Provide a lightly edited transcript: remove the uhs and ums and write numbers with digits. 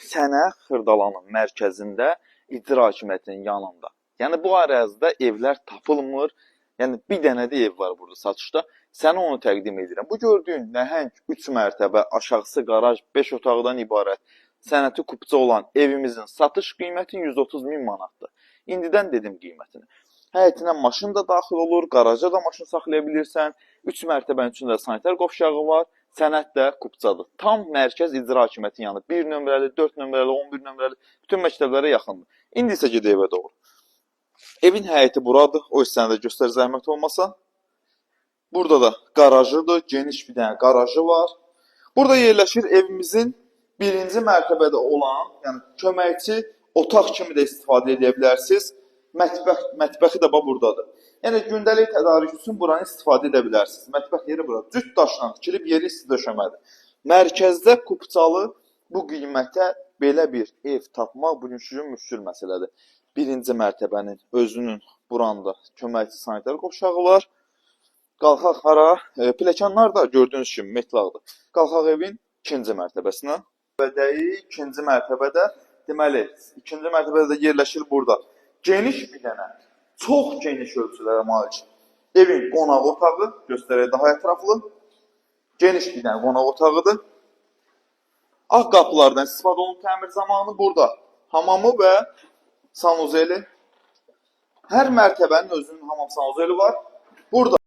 Sənə Xırdalanın mərkəzində icra hakimiyyətinin yanında. Yəni bu ərazidə evlər tapılmır. Yəni bir dənə də ev var burada satışda. Sənə onu təqdim edirəm. Bu gördüyün nəhəng 3 mərtəbə, aşağısı qaraj, 5 otaqdan ibarət sənəti kupça olan evimizin satış qiyməti 130 min manatdır. İndidən dedim qiymətini. Həyətinə maşın da daxil olur, qaraja da maşın saxlaya bilirsən. 3 mərtəbənin içində sanitar qovşağı var. Sənəd də kupçadır. Tam mərkəz icra hakimiyyətinin yanı. 1 nömrəli, 4 nömrəli, 11 nömrəli bütün məktəblərə yaxındır. İndi isə gedək evə doğru. Evin həyəti buradır. O hissəni də göstər zəhmət olmasa. Burada da qarajıdır. Geniş bir dənə qarajı var. Burada yerləşir evimizin birinci mərtəbədə olan, yəni köməkçi otaq kimi də istifadə edə bilərsiniz. Mətbəxi də buradadır. Yəni gündəlik tədarük üçün buranı istifadə edə bilərsiniz. Mətbəx yeri bura. Cüt daşla tikilib yeri isti döşəmədir. Mərkəzdə kupçalı bu qiymətə belə bir ev tapmaq bugünkü gün müşkül məsələdir. Birinci mərtəbənin özünün buranda köməkçi sanitar qovşağı var. Qalxaq hara? Pləkanlar da gördüyünüz kimi metlaqdır. Qalxaq evin ikinci mərtəbəsinə. İkinci mərtəbədə, deməli, ikinci mərtəbədə yerləşir burada. Geniş bir dənə, çox geniş ölçülərə malik evin qonaq otağı, göstərək daha ətraflı. Geniş bir dənə qonaq otağıdır. Ağ qapılardan istifadə olunub təmir zamanı burada hamamı və sanuzeli. Hər mərtəbənin özünün hamam sanuzeli var. Burada